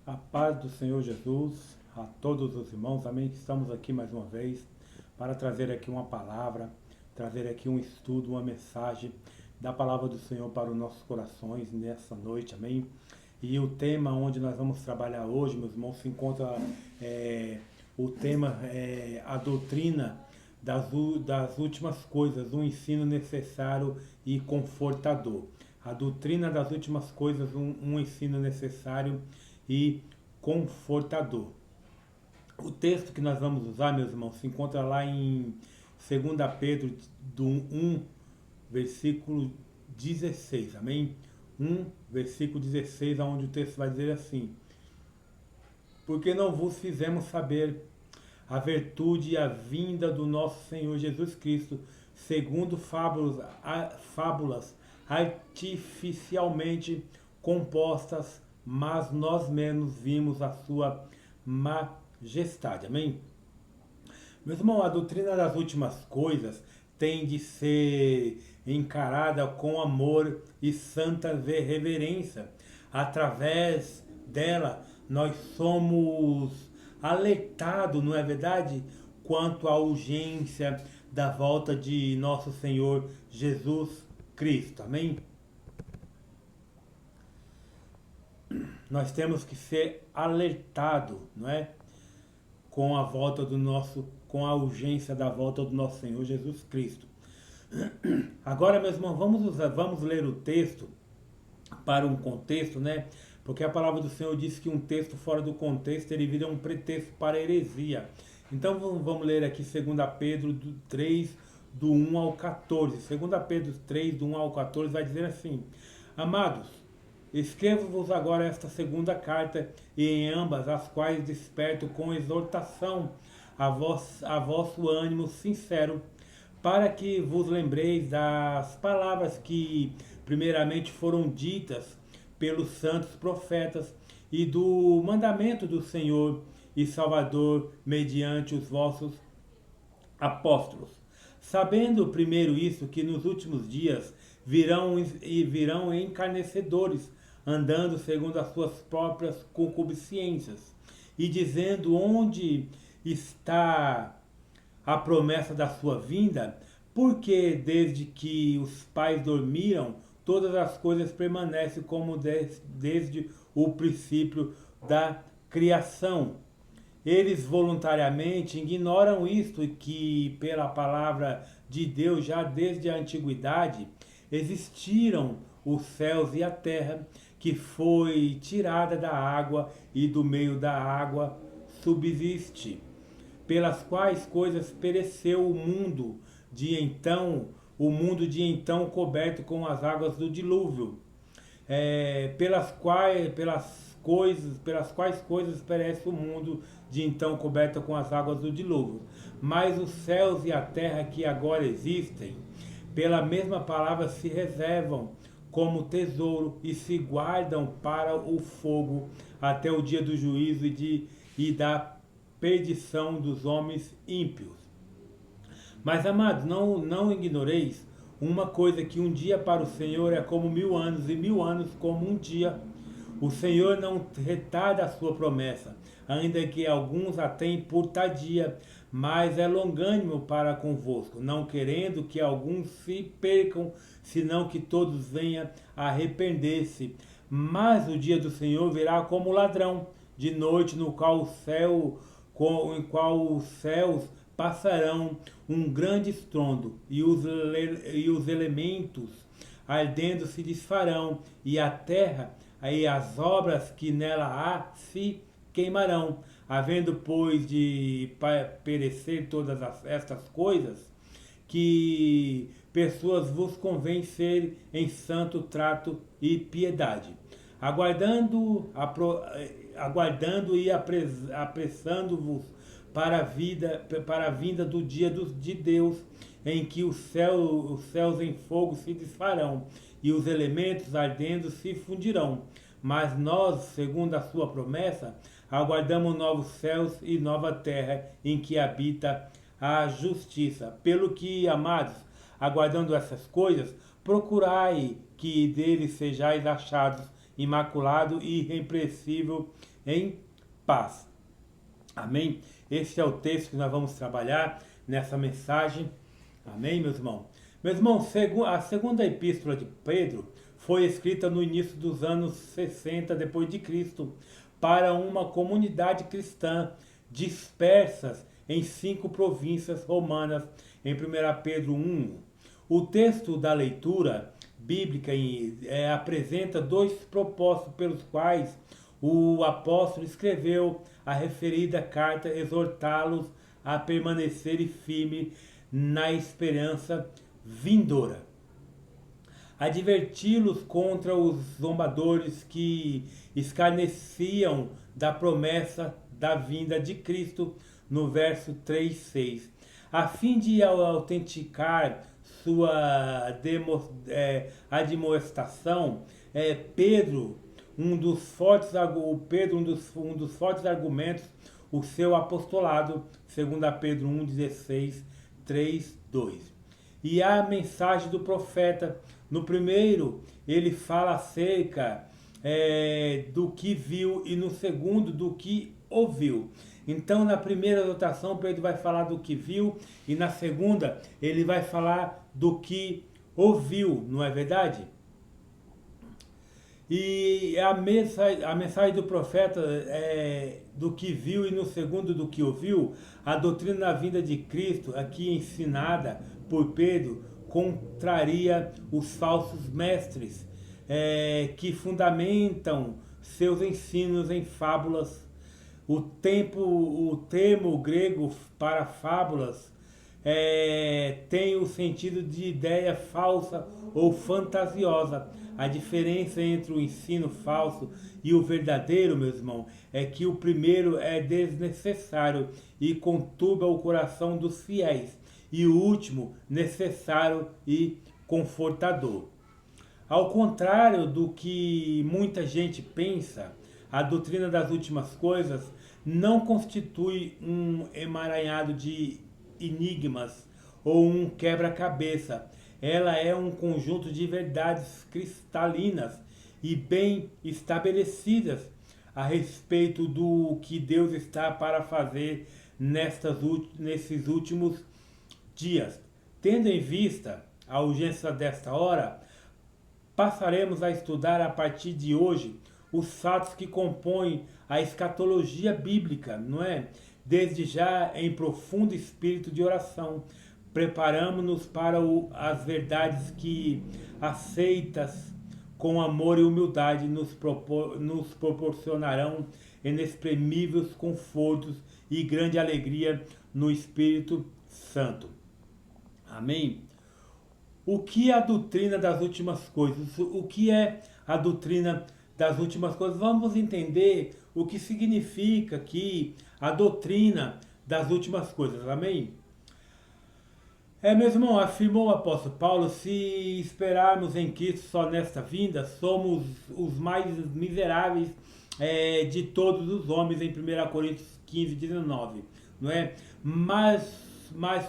A paz do Senhor Jesus a todos os irmãos, amém? Estamos aqui mais uma vez para trazer aqui uma palavra, trazer aqui um estudo, uma mensagem da palavra do Senhor para os nossos corações nessa noite, amém? E o tema onde nós vamos trabalhar hoje, meus irmãos, se encontra o tema a doutrina das últimas coisas, um ensino necessário e confortador. A doutrina das últimas coisas, um ensino necessário e confortador. O texto que nós vamos usar, meus irmãos, se encontra lá em 2 Pedro do 1, versículo 16, amém? 1, versículo 16, onde o texto vai dizer assim: porque não vos fizemos saber a virtude e a vinda do nosso Senhor Jesus Cristo, segundo fábulas artificialmente compostas, mas nós mesmos vimos a sua majestade. Amém? Meu irmão, a doutrina das últimas coisas tem de ser encarada com amor e santa reverência. Através dela, nós somos alertados, não é verdade? Quanto à urgência da volta de nosso Senhor Jesus Cristo. Amém? Nós temos que ser alertados, não é? Com a volta do com a urgência da volta do nosso Senhor Jesus Cristo. Agora, meus irmãos, vamos ler o texto para um contexto, né? Porque a palavra do Senhor diz que um texto fora do contexto ele vira um pretexto para heresia. Então vamos ler aqui 2 Pedro 3, do 1 ao 14. 2 Pedro 3, do 1 ao 14 vai dizer assim: amados, escrevo-vos agora esta segunda carta, e em ambas as quais desperto com exortação a vosso ânimo sincero, para que vos lembreis das palavras que primeiramente foram ditas pelos santos profetas, e do mandamento do Senhor e Salvador mediante os vossos apóstolos. Sabendo primeiro isso, que nos últimos dias virão encarnecedores, andando segundo as suas próprias concupiscências, e dizendo: onde está a promessa da sua vinda? Porque desde que os pais dormiram, todas as coisas permanecem como desde o princípio da criação. Eles voluntariamente ignoram isto, e que pela palavra de Deus já desde a antiguidade existiram os céus e a terra, que foi tirada da água e do meio da água subsiste, pelas quais coisas pereceu o mundo de então coberto com as águas do dilúvio, pelas quais coisas perece o mundo de então coberto com as águas do dilúvio. Mas os céus e a terra que agora existem, pela mesma palavra se reservam como tesouro e se guardam para o fogo até o dia do juízo e da perdição dos homens ímpios. Mas, amados, não ignoreis uma coisa, que um dia para o Senhor é como 1000 anos, e 1000 anos como um dia. O Senhor não retarda a sua promessa, ainda que alguns a tenham por tardia, mas é longânimo para convosco, não querendo que alguns se percam, senão que todos venham a arrepender-se. Mas o dia do Senhor virá como ladrão de noite, no qual os céus passarão um grande estrondo, e os elementos ardendo se desfarão, e a terra e as obras que nela há se queimarão. Havendo, pois, de perecer todas estas coisas, que pessoas vos convém ser em santo trato e piedade, aguardando e apressando-vos para a vinda do dia de Deus, em que os céus em fogo se desfarão, e os elementos ardendo se fundirão. Mas nós, segundo a sua promessa, aguardamos novos céus e nova terra, em que habita a justiça. Pelo que, amados, aguardando essas coisas, procurai que dele sejais achados imaculado e irrepreensível em paz. Amém? Esse é o texto que nós vamos trabalhar nessa mensagem. Amém, meus irmãos? Meus irmãos, a segunda epístola de Pedro foi escrita no início dos anos 60 depois de Cristo para uma comunidade cristã dispersas em 5 províncias romanas, em 1 Pedro 1. O texto da leitura bíblica apresenta 2 propósitos pelos quais o apóstolo escreveu a referida carta, exortá-los a permanecerem firmes na esperança vindoura. Adverti-los contra os zombadores que escarneciam da promessa da vinda de Cristo, no verso 3:6. A fim de autenticar sua admoestação, Pedro, um dos fortes argumentos, o seu apostolado, 2 Pedro 1:16, 3:2. E a mensagem do profeta, no primeiro, ele fala acerca do que viu, e no segundo, do que ouviu. Então, na primeira exortação, Pedro vai falar do que viu, e na segunda, ele vai falar do que ouviu, não é verdade? E a mensagem do profeta do que viu, e no segundo, do que ouviu, a doutrina da vinda de Cristo, aqui ensinada por Pedro, contraria os falsos mestres que fundamentam seus ensinos em fábulas. O termo grego para fábulas tem o sentido de ideia falsa ou fantasiosa. A diferença entre o ensino falso e o verdadeiro, meus irmãos, é que o primeiro é desnecessário e conturba o coração dos fiéis, e o último necessário e confortador. Ao contrário do que muita gente pensa, a doutrina das últimas coisas não constitui um emaranhado de enigmas ou um quebra-cabeça. Ela é um conjunto de verdades cristalinas e bem estabelecidas a respeito do que Deus está para fazer nesses últimos dias. Tendo em vista a urgência desta hora, passaremos a estudar a partir de hoje os fatos que compõem a escatologia bíblica, não é? Desde já em profundo espírito de oração, preparamos-nos para as verdades que, aceitas com amor e humildade, nos proporcionarão inexprimíveis confortos e grande alegria no Espírito Santo. Amém? O que é a doutrina das últimas coisas? O que é a doutrina das últimas coisas? Vamos entender o que significa aqui a doutrina das últimas coisas. Amém? Meu irmão, afirmou o apóstolo Paulo, se esperarmos em Cristo só nesta vinda, somos os mais miseráveis de todos os homens, em 1 Coríntios 15:19, não é? Mas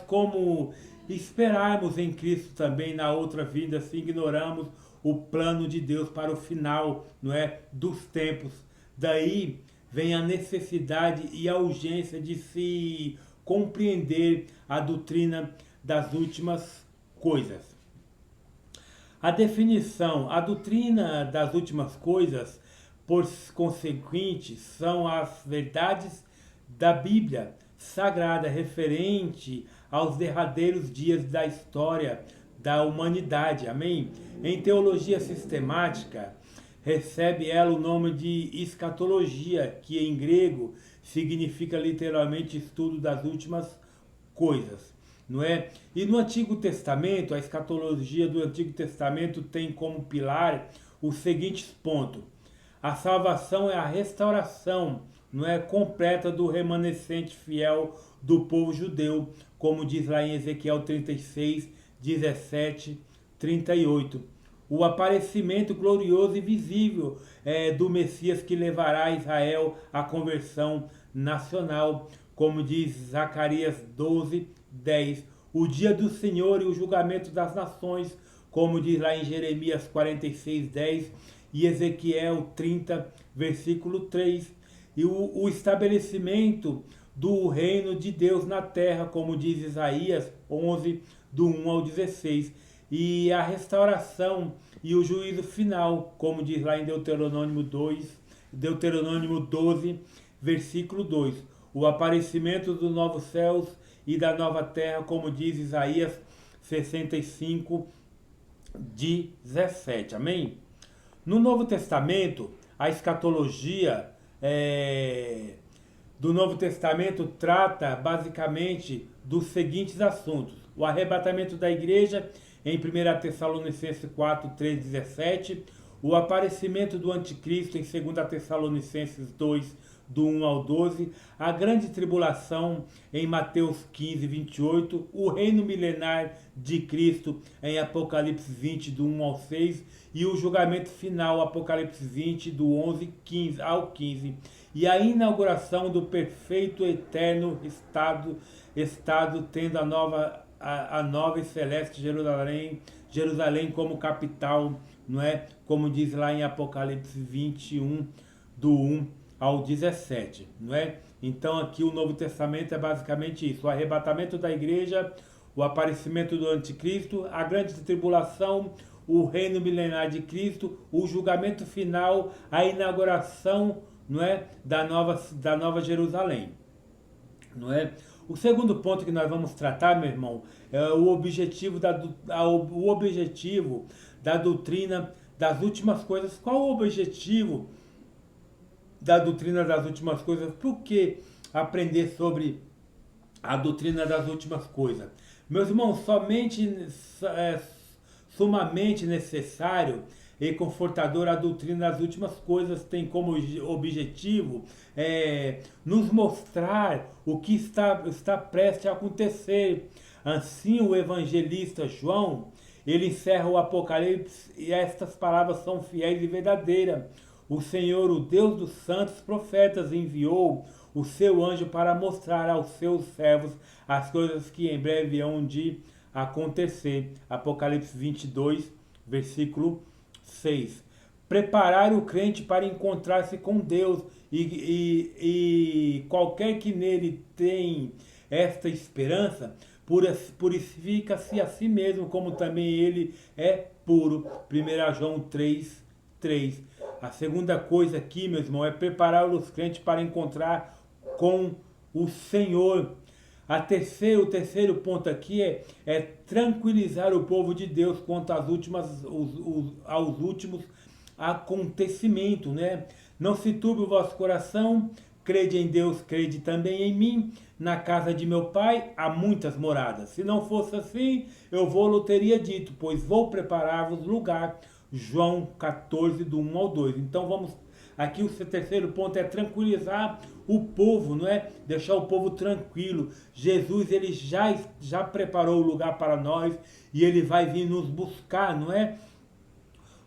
como esperarmos em Cristo também na outra vinda, se ignoramos o plano de Deus para o final, não é, dos tempos. Daí vem a necessidade e a urgência de se compreender a doutrina das últimas coisas. A definição, a doutrina das últimas coisas, por consequente, são as verdades da Bíblia Sagrada referente aos derradeiros dias da história da humanidade. Amém? Em teologia sistemática, recebe ela o nome de escatologia, que em grego significa literalmente estudo das últimas coisas, não é? E no Antigo Testamento, a escatologia do Antigo Testamento tem como pilar os seguintes pontos: a salvação é a restauração, não é, completa do remanescente fiel do povo judeu, como diz lá em Ezequiel 36, 17, 38. O aparecimento glorioso e visível do Messias que levará Israel à conversão nacional, como diz Zacarias 12, 10. O dia do Senhor e o julgamento das nações, como diz lá em Jeremias 46, 10 e Ezequiel 30, versículo 3. e o estabelecimento do reino de Deus na terra, como diz Isaías 11, do 1 ao 16, e a restauração e o juízo final, como diz lá em Deuteronômio 12, versículo 2, o aparecimento dos novos céus e da nova terra, como diz Isaías 65, 17. Amém? No Novo Testamento, a escatologia do Novo Testamento trata basicamente dos seguintes assuntos: o arrebatamento da igreja em 1 Tessalonicenses 4, 3, 17, o aparecimento do anticristo em 2 Tessalonicenses 2, do 1 ao 12, a grande tribulação em Mateus 15, 28, o reino milenar de Cristo em Apocalipse 20, do 1 ao 6, e o julgamento final, Apocalipse 20, do 11 ao 15, e a inauguração do perfeito eterno estado tendo a nova e celeste Jerusalém como capital, não é? Como diz lá em Apocalipse 21, do 1 ao 17, não é? Então aqui o Novo Testamento é basicamente isso: o arrebatamento da igreja, o aparecimento do anticristo, a grande tribulação, o reino milenar de Cristo, o julgamento final, a inauguração, não é, da nova Jerusalém, não é? O segundo ponto que nós vamos tratar, meu irmão, é o objetivo da doutrina das últimas coisas. Qual o objetivo da doutrina das últimas coisas? Por que aprender sobre a doutrina das últimas coisas? Meus irmãos, sumamente necessário e confortador, a doutrina das últimas coisas tem como objetivo nos mostrar o que está prestes a acontecer. Assim, o evangelista João, ele encerra o Apocalipse e estas palavras são fiéis e verdadeiras. O Senhor, o Deus dos santos profetas, enviou o seu anjo para mostrar aos seus servos as coisas que em breve hão de acontecer. Apocalipse 22, versículo 6. Preparar o crente para encontrar-se com Deus e qualquer que nele tem esta esperança, purifica-se a si mesmo, como também ele é puro. 1 João 3, 3. A segunda coisa aqui, meu irmão, é preparar os crentes para encontrar com o Senhor. O terceiro ponto aqui é tranquilizar o povo de Deus quanto aos últimos acontecimentos, né? Não se turbe o vosso coração, crede em Deus, crede também em mim. Na casa de meu pai há muitas moradas. Se não fosse assim, eu teria dito, pois vou preparar-vos lugar. João 14, do 1 ao 2. Então vamos, aqui o terceiro ponto é tranquilizar o povo, não é? Deixar o povo tranquilo. Jesus, ele já preparou o lugar para nós e ele vai vir nos buscar, não é?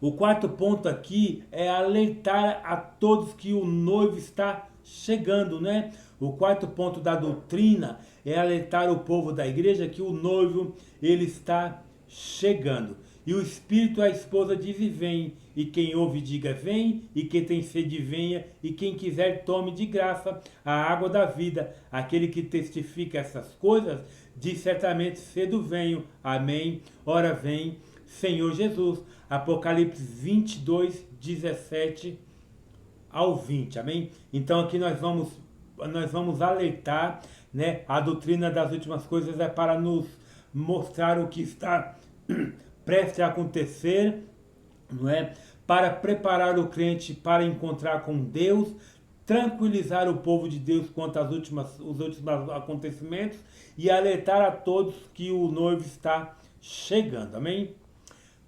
O quarto ponto aqui é alertar a todos que o noivo está chegando, né? O quarto ponto da doutrina é alertar o povo da igreja que o noivo, ele está chegando. E o Espírito, a esposa, diz: e vem. E quem ouve, diga: vem. E quem tem sede, venha. E quem quiser, tome de graça a água da vida. Aquele que testifica essas coisas, diz certamente: cedo venho. Amém. Ora vem, Senhor Jesus. Apocalipse 22, 17 ao 20. Amém? Então aqui nós vamos alertar, né? A doutrina das últimas coisas é para nos mostrar o que está prestes a acontecer, não é? Para preparar o crente para encontrar com Deus, tranquilizar o povo de Deus quanto aos últimos acontecimentos e alertar a todos que o noivo está chegando. Amém?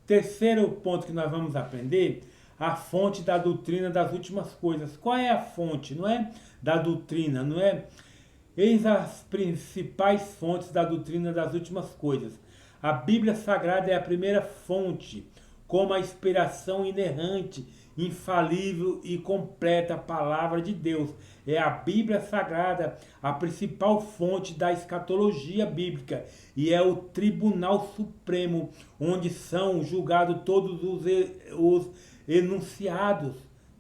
Terceiro ponto que nós vamos aprender: a fonte da doutrina das últimas coisas. Qual é a fonte, não é? Da doutrina, não é? Eis as principais fontes da doutrina das últimas coisas. A Bíblia Sagrada é a primeira fonte, como a inspiração inerrante, infalível e completa palavra de Deus. É a Bíblia Sagrada a principal fonte da escatologia bíblica e é o Tribunal Supremo, onde são julgados todos os enunciados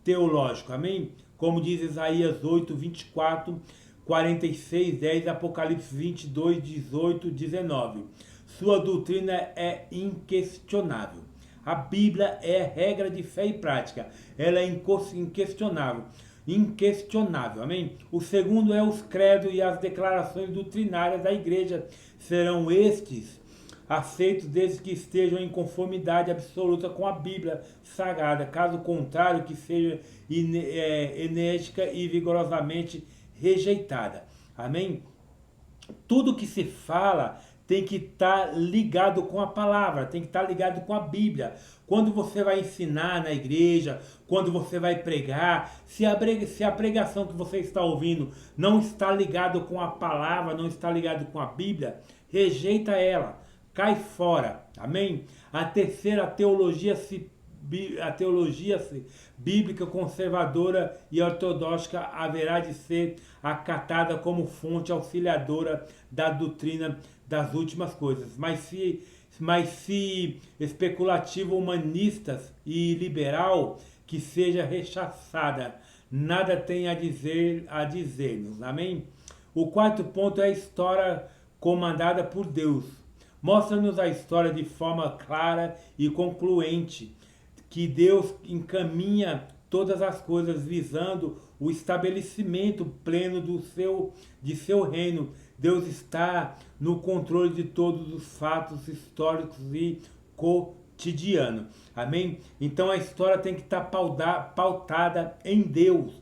teológico, amém? Como diz Isaías 8, 24, 46, 10, Apocalipse 22, 18, 19. Sua doutrina é inquestionável. A Bíblia é regra de fé e prática. Ela é inquestionável. Inquestionável, amém? O segundo é os credos e as declarações doutrinárias da igreja. Serão estes aceitos desde que estejam em conformidade absoluta com a Bíblia Sagrada. Caso contrário, que seja enérgica e vigorosamente rejeitada. Amém? Tudo que se fala tem que estar ligado com a palavra, tem que estar ligado com a Bíblia. Quando você vai ensinar na igreja, quando você vai pregar, se a pregação que você está ouvindo não está ligado com a palavra, não está ligado com a Bíblia, rejeita ela, cai fora. Amém? A terceira, a teologia bíblica conservadora e ortodoxa haverá de ser acatada como fonte auxiliadora da doutrina das últimas coisas. Mas se especulativo, humanistas e liberal, que seja rechaçada, nada tem a dizer-nos. Amém? O quarto ponto é a história comandada por Deus. Mostra-nos a história de forma clara e concluente, que Deus encaminha todas as coisas visando o estabelecimento pleno de seu reino. Deus está no controle de todos os fatos históricos e cotidianos. Amém? Então a história tem que estar pautada em Deus.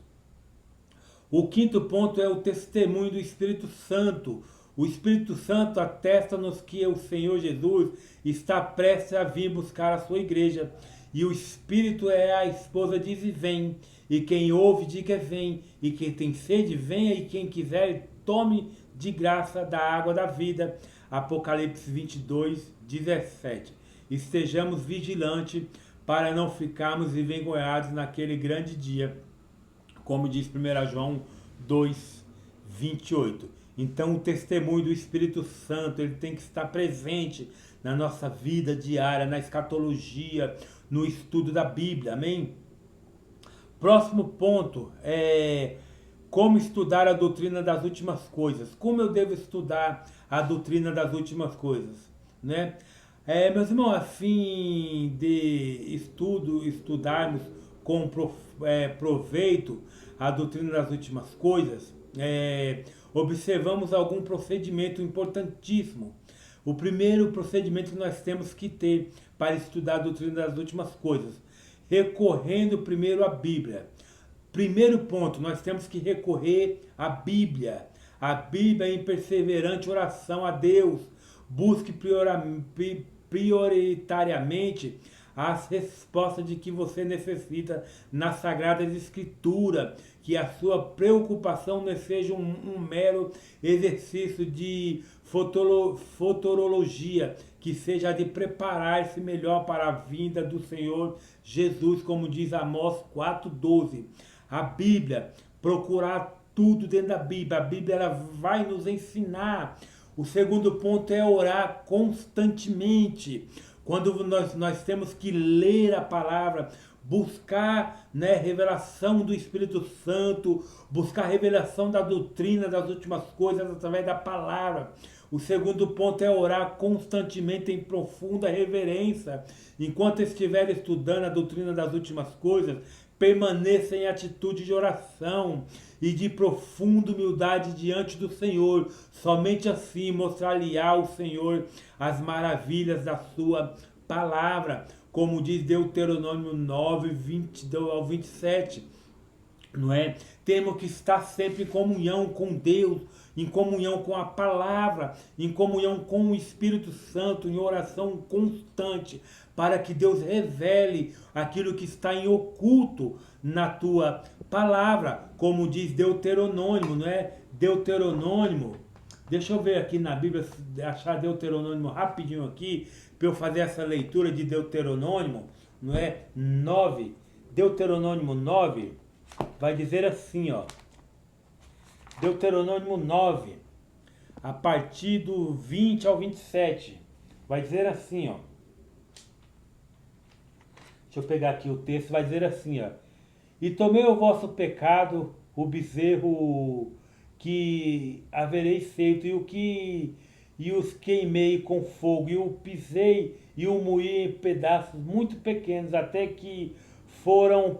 O quinto ponto é o testemunho do Espírito Santo. O Espírito Santo atesta-nos que o Senhor Jesus está prestes a vir buscar a sua igreja. E o Espírito é a esposa diz e vem. E quem ouve diga vem. E quem tem sede venha. E quem quiser tome de graça da água da vida. Apocalipse 22, 17. Estejamos vigilantes para não ficarmos envergonhados naquele grande dia. Como diz 1 João 2, 28. Então o testemunho do Espírito Santo ele tem que estar presente na nossa vida diária, na escatologia, no estudo da Bíblia, amém? Próximo ponto é como estudar a doutrina das últimas coisas. Como eu devo estudar a doutrina das últimas coisas, né? Meus irmãos, a fim de estudarmos com proveito a doutrina das últimas coisas, observamos algum procedimento importantíssimo. O primeiro procedimento que nós temos que ter para estudar a doutrina das últimas coisas, recorrendo primeiro à Bíblia. Primeiro ponto, nós temos que recorrer à Bíblia. A Bíblia em perseverante oração a Deus. Busque prioritariamente as respostas de que você necessita nas Sagradas Escrituras, que a sua preocupação não seja um mero exercício de futurologia, que seja de preparar-se melhor para a vinda do Senhor Jesus, como diz Amós 4,12. A Bíblia, procurar tudo dentro da Bíblia. A Bíblia ela vai nos ensinar. O segundo ponto é orar constantemente. Quando nós temos que ler a palavra, buscar revelação do Espírito Santo, buscar revelação da doutrina das últimas coisas através da palavra. O segundo ponto é orar constantemente em profunda reverência. Enquanto estiver estudando a doutrina das últimas coisas, permaneça em atitude de oração e de profunda humildade diante do Senhor. Somente assim mostrar-lhe-á ao Senhor as maravilhas da sua palavra, como diz Deuteronômio 9, 20 ao 27. Não é? Temos que estar sempre em comunhão com Deus, em comunhão com a palavra, em comunhão com o Espírito Santo, em oração constante, para que Deus revele aquilo que está em oculto na tua palavra, como diz Deuteronômio, não é? Deuteronômio, deixa eu ver aqui na Bíblia, achar Deuteronômio rapidinho aqui, para eu fazer essa leitura de Deuteronômio, não é? 9, Deuteronômio 9, vai dizer assim, ó. Deuteronômio 9, a partir do 20 ao 27, vai dizer assim, ó. Deixa eu pegar aqui o texto, vai dizer assim, ó. E tomei o vosso pecado, o bezerro que havereis feito, e os queimei com fogo, e o pisei e o moí em pedaços muito pequenos, até que foram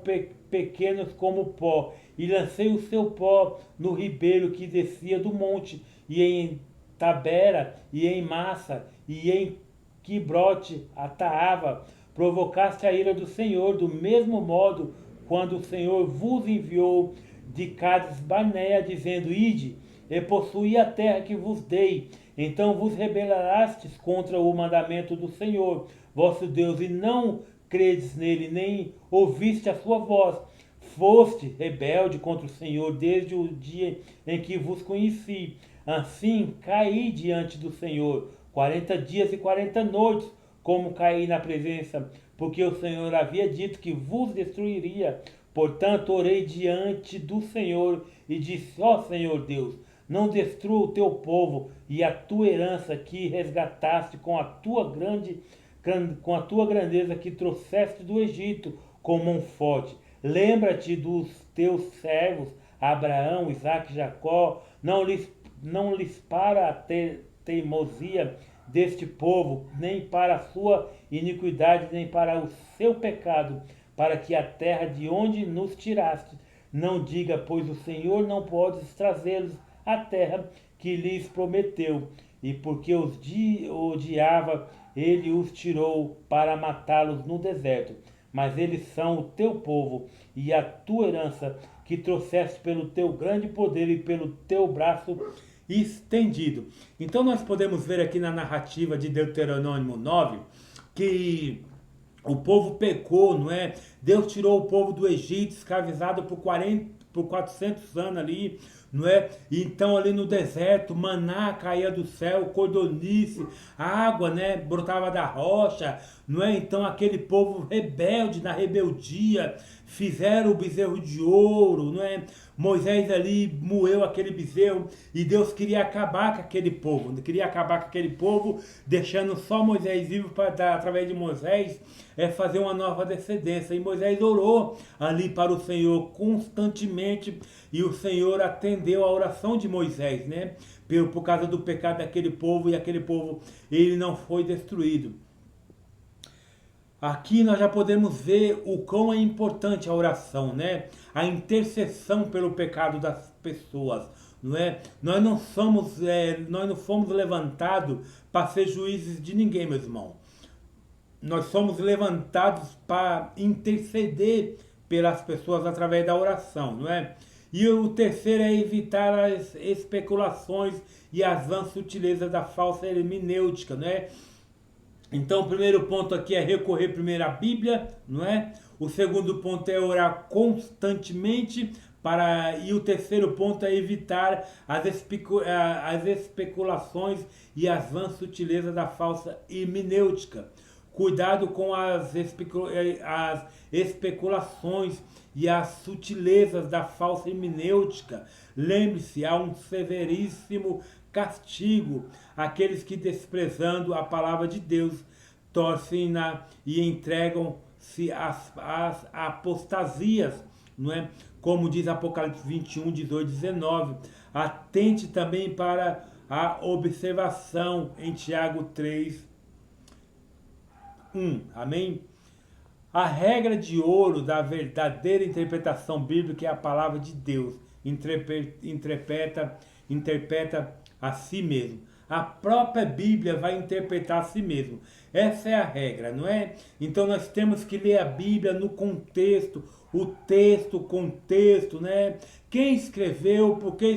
pequenos como pó, e lancei o seu pó no ribeiro que descia do monte, e em Tabera, e em Massa, e em Quibrote, Ataava, provocaste a ira do Senhor, do mesmo modo, quando o Senhor vos enviou de Cades Barnea, dizendo, ide, e possuí a terra que vos dei. Então vos rebelarastes contra o mandamento do Senhor, vosso Deus, e não credes nele, nem ouviste a sua voz. Foste rebelde contra o Senhor desde o dia em que vos conheci. Assim caí diante do Senhor 40 dias e 40 noites, como caí na presença, porque o Senhor havia dito que vos destruiria. Portanto, orei diante do Senhor e disse, ó Senhor Deus, não destrua o teu povo e a tua herança que resgataste com a tua grandeza que trouxeste do Egito com mão forte. Lembra-te dos teus servos, Abraão, Isaque e Jacó, não lhes para a teimosia deste povo, nem para a sua iniquidade, nem para o seu pecado, para que a terra de onde nos tiraste não diga, pois o Senhor não pode trazê-los à terra que lhes prometeu, e porque os odiava, ele os tirou para matá-los no deserto. Mas eles são o teu povo e a tua herança, que trouxeste pelo teu grande poder e pelo teu braço estendido. Então nós podemos ver aqui na narrativa de Deuteronômio 9 que o povo pecou, não é? Deus tirou o povo do Egito, escravizado por 400 anos ali, não é? Então ali no deserto, maná caía do céu, codorniz, água, né, brotava da rocha, não é? Então aquele povo rebelde, na rebeldia, fizeram o bezerro de ouro, não é? Moisés ali moeu aquele bezerro e Deus queria acabar com aquele povo, deixando só Moisés vivo para através de Moisés fazer uma nova descendência. E Moisés orou ali para o Senhor constantemente e o Senhor atendeu a oração de Moisés, né? Por causa do pecado daquele povo, e aquele povo ele não foi destruído. Aqui nós já podemos ver o quão é importante a oração, né? A intercessão pelo pecado das pessoas, não é? Nós não fomos levantados para ser juízes de ninguém, meu irmão. Nós somos levantados para interceder pelas pessoas através da oração, não é? E o terceiro é evitar as especulações e as vãs sutilezas da falsa hermenêutica, não é? Então, o primeiro ponto aqui é recorrer primeiro à Bíblia, não é? O segundo ponto é orar constantemente, e o terceiro ponto é evitar as especulações e as vãs sutilezas da falsa hermenêutica. Cuidado com as especulações e as sutilezas da falsa hermenêutica. Lembre-se, há um severíssimo castigo àqueles que, desprezando a palavra de Deus, torcem-na e entregam-se às apostasias, não é? Como diz Apocalipse 21, 18, 19. Atente também para a observação em Tiago 3, 1. Amém? A regra de ouro da verdadeira interpretação bíblica é a palavra de Deus. Interpreta a si mesmo. A própria Bíblia vai interpretar a si mesmo. Essa é a regra, não é? Então nós temos que ler a Bíblia no contexto, o contexto, né? Quem escreveu, por que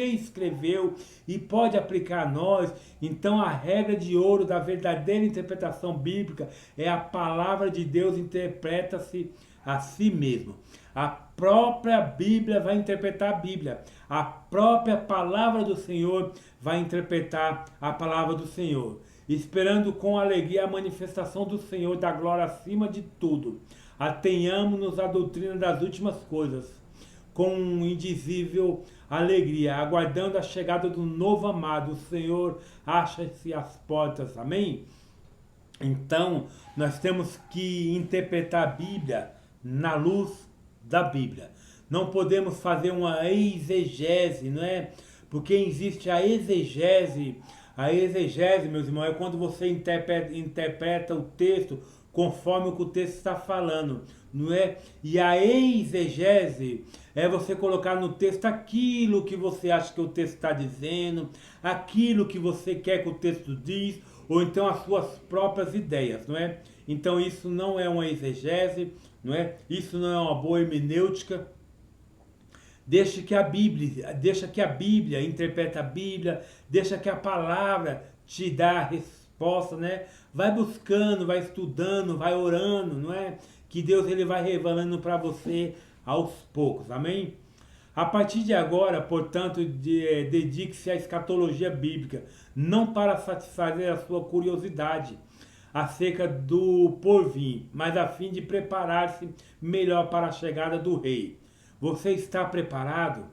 escreveu, e pode aplicar a nós. Então a regra de ouro da verdadeira interpretação bíblica é a palavra de Deus interpreta-se a si mesmo. A própria Bíblia vai interpretar a Bíblia. A própria palavra do Senhor vai interpretar a palavra do Senhor. Esperando com alegria a manifestação do Senhor da glória acima de tudo. Atenhamos-nos à doutrina das últimas coisas, com indizível alegria, aguardando a chegada do novo amado. O Senhor acha-se às portas. Amém? Então, nós temos que interpretar a Bíblia na luz da Bíblia. Não podemos fazer uma exegese, não é? Porque existe a exegese. A exegese, meus irmãos, é quando você interpreta o texto conforme o que o texto está falando, não é? E a exegese é você colocar no texto aquilo que você acha que o texto está dizendo, aquilo que você quer que o texto diz, ou então as suas próprias ideias, não é? Então isso não é uma exegese, não é? Isso não é uma boa hermenêutica. Deixa que a Bíblia interprete a Bíblia, deixa que a palavra te dá a resposta, né? Vai buscando, vai estudando, vai orando, não é? Que Deus ele vai revelando para você aos poucos, amém? A partir de agora, portanto, dedique-se à escatologia bíblica, não para satisfazer a sua curiosidade acerca do porvir, mas a fim de preparar-se melhor para a chegada do rei. Você está preparado?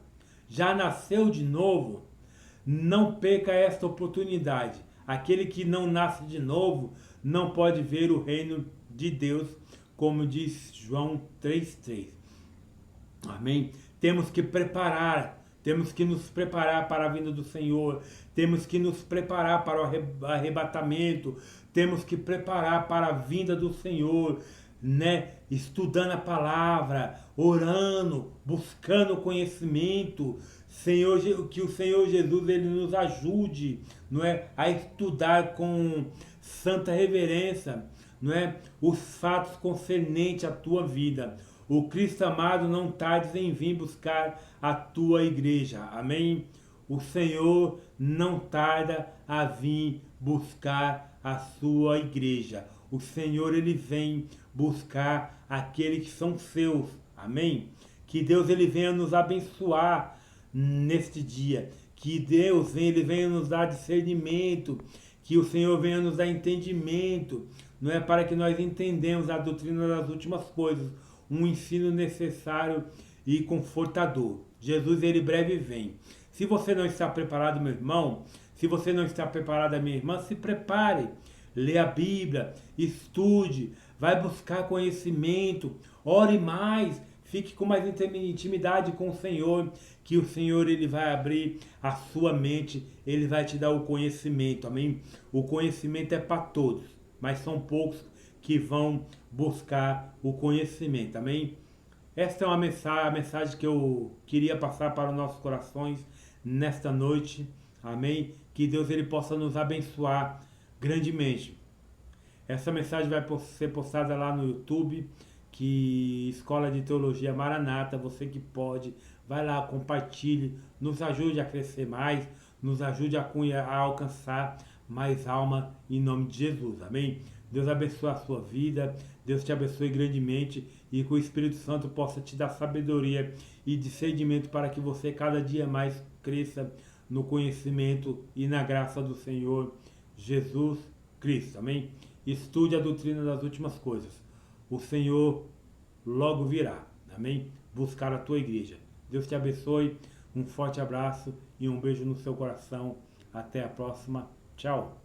Já nasceu de novo? Não perca esta oportunidade. Aquele que não nasce de novo não pode ver o reino de Deus, como diz João 3,3. Amém? Temos que nos preparar para a vinda do Senhor, temos que nos preparar para o arrebatamento, temos que preparar para a vinda do Senhor, né? Estudando a palavra, orando, buscando conhecimento, que o Senhor Jesus ele nos ajude, não é, a estudar com santa reverência, não é, os fatos concernentes à tua vida. O Cristo amado não tardes em vir buscar a tua igreja. Amém? O Senhor não tarda a vir buscar a sua igreja. O Senhor ele vem buscar aqueles que são seus. Amém? Que Deus ele venha nos abençoar neste dia. Que Deus ele venha nos dar discernimento. Que o Senhor venha nos dar entendimento. Não é para que nós entendamos a doutrina das últimas coisas. Um ensino necessário e confortador. Jesus ele breve vem. Se você não está preparado, meu irmão, se você não está preparada, minha irmã, se prepare. Lê a Bíblia, estude, vai buscar conhecimento, ore mais, fique com mais intimidade com o Senhor, que o Senhor ele vai abrir a sua mente, ele vai te dar o conhecimento, amém? O conhecimento é para todos, mas são poucos que vão buscar o conhecimento, amém? Esta é a mensagem que eu queria passar para os nossos corações nesta noite, amém? Que Deus ele possa nos abençoar grandemente. Essa mensagem vai ser postada lá no YouTube, que Escola de Teologia Maranata, você que pode, vai lá, compartilhe, nos ajude a crescer mais, nos ajude a alcançar mais alma em nome de Jesus, amém? Deus abençoe a sua vida, Deus te abençoe grandemente e que o Espírito Santo possa te dar sabedoria e discernimento para que você cada dia mais cresça no conhecimento e na graça do Senhor Jesus Cristo, amém? Estude a doutrina das últimas coisas. O Senhor logo virá, amém? Buscar a tua igreja. Deus te abençoe, um forte abraço e um beijo no seu coração. Até a próxima. Tchau.